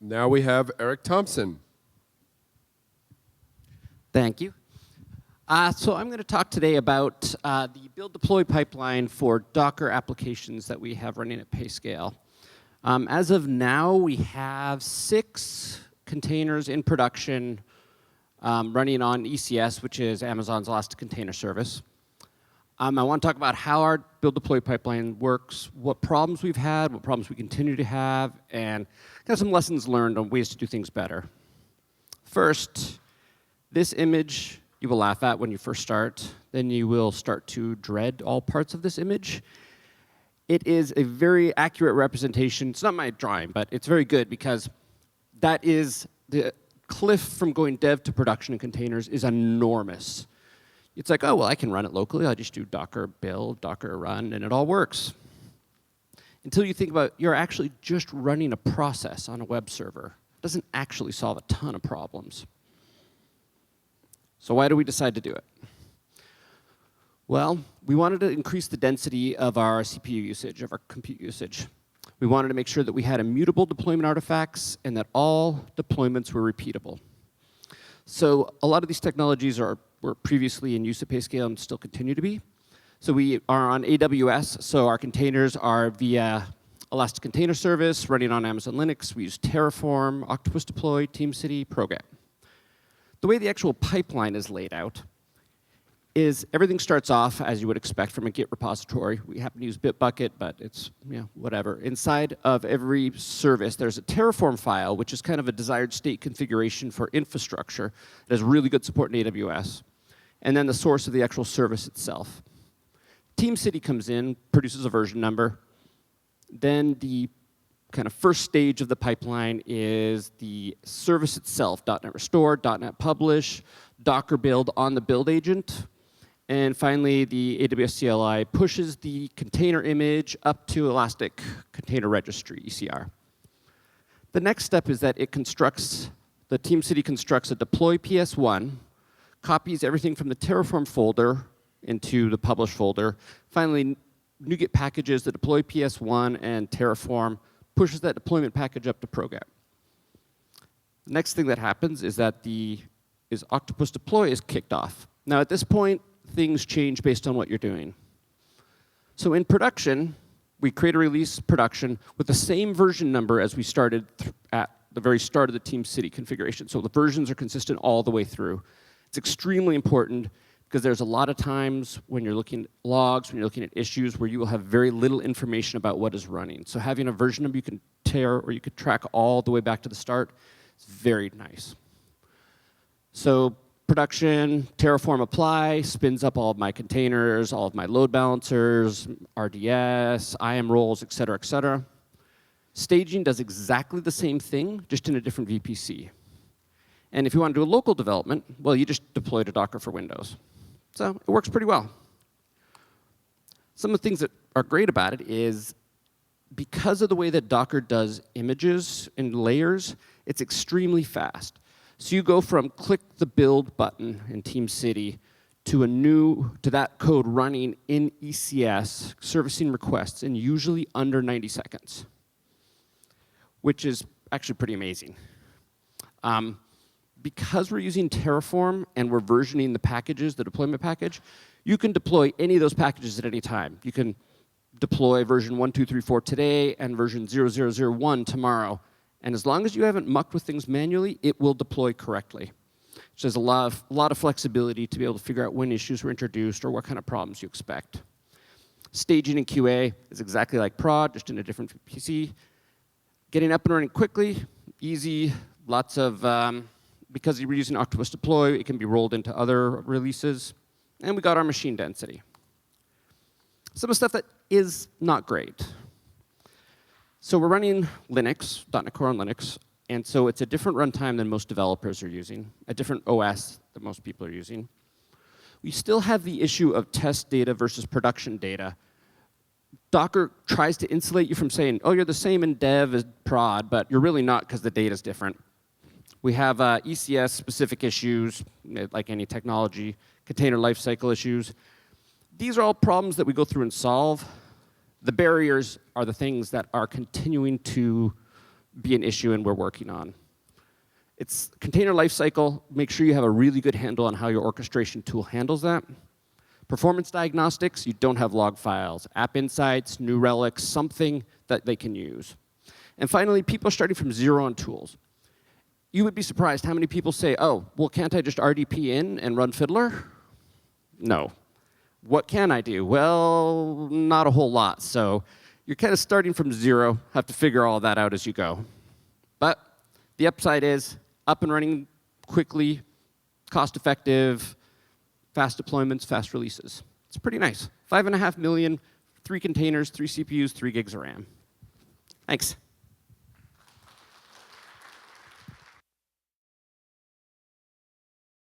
Now we have Erick Thompson. Thank you. So I'm going to talk today about the build deploy pipeline for Docker applications that we have running at PayScale. As of now, we have 6 containers in production running on ECS, which is Amazon's Elastic Container Service. I want to talk about how our build deploy pipeline works, what problems we've had, what problems we continue to have, and kind of some lessons learned on ways to do things better. First, this image you will laugh at when you first start. Then you will start to dread all parts of this image. It is a very accurate representation. It's not my drawing, but it's very good because that is the cliff from going dev to production in containers is enormous. It's like, oh, well, I can run it locally. I just do Docker build, Docker run, and it all works. Until you think about you're actually just running a process on a web server. It doesn't actually solve a ton of problems. So why do we decide to do it? Well, we wanted to increase the density of our CPU usage, of our compute usage. We wanted to make sure that we had immutable deployment artifacts and that all deployments were repeatable. So a lot of these technologies were previously in use at PayScale and still continue to be. So we are on AWS, so our containers are via Elastic Container Service, running on Amazon Linux. We use Terraform, Octopus Deploy, TeamCity, Program. The way the actual pipeline is laid out is everything starts off as you would expect from a Git repository. We happen to use Bitbucket, but it's whatever. Inside of every service, there's a Terraform file, which is kind of a desired state configuration for infrastructure. It has really good support in AWS. And then the source of the actual service itself. TeamCity comes in, produces a version number. Then the kind of first stage of the pipeline is the service itself, .NET Restore, .NET Publish, Docker build on the build agent. And finally, the AWS CLI pushes the container image up to Elastic Container Registry, ECR. The next step is that the TeamCity constructs a deploy PS1, copies everything from the Terraform folder into the publish folder. Finally, NuGet packages the deploy PS1 and Terraform, pushes that deployment package up to Program. The next thing that happens is that Octopus Deploy is kicked off. Now at this point, things change based on what you're doing. So in production, we create a release production with the same version number as we started at the very start of the TeamCity configuration. So the versions are consistent all the way through. It's extremely important because there's a lot of times when you're looking at logs, when you're looking at issues, where you will have very little information about what is running. So having a version number you can tear or you could track all the way back to the start is very nice. So production, Terraform apply, spins up all of my containers, all of my load balancers, RDS, IAM roles, et cetera, et cetera. Staging does exactly the same thing, just in a different VPC. And if you want to do a local development, well, you just deploy to Docker for Windows. So it works pretty well. Some of the things that are great about it is because of the way that Docker does images and layers, it's extremely fast. So you go from click the build button in TeamCity to that code running in ECS, servicing requests in usually under 90 seconds, which is actually pretty amazing. Because we're using Terraform and we're versioning the packages, the deployment package, you can deploy any of those packages at any time. You can deploy version 1.2.3.4 today and version 0.0.0.1 tomorrow. And as long as you haven't mucked with things manually, it will deploy correctly. So there's a lot of flexibility to be able to figure out when issues were introduced or what kind of problems you expect. Staging in QA is exactly like prod, just in a different PC. Getting up and running quickly, easy, lots of, because we're using Octopus Deploy, it can be rolled into other releases. And we got our machine density. Some of the stuff that is not great. So we're running Linux, .NET Core on Linux, and so it's a different runtime than most developers are using, a different OS that most people are using. We still have the issue of test data versus production data. Docker tries to insulate you from saying, oh, you're the same in dev as prod, but you're really not because the data is different. We have ECS-specific issues, like any technology, container lifecycle issues. These are all problems that we go through and solve. The barriers are the things that are continuing to be an issue and we're working on. It's container lifecycle. Make sure you have a really good handle on how your orchestration tool handles that. Performance diagnostics, you don't have log files. App insights, New Relics, something that they can use. And finally, people are starting from zero on tools. You would be surprised how many people say, oh, well, can't I just RDP in and run Fiddler? No. What can I do? Well, not a whole lot. So you're kind of starting from zero, have to figure all that out as you go. But the upside is up and running quickly, cost-effective, fast deployments, fast releases. It's pretty nice. 5.5 million, 3 containers, 3 CPUs, 3 gigs of RAM. Thanks.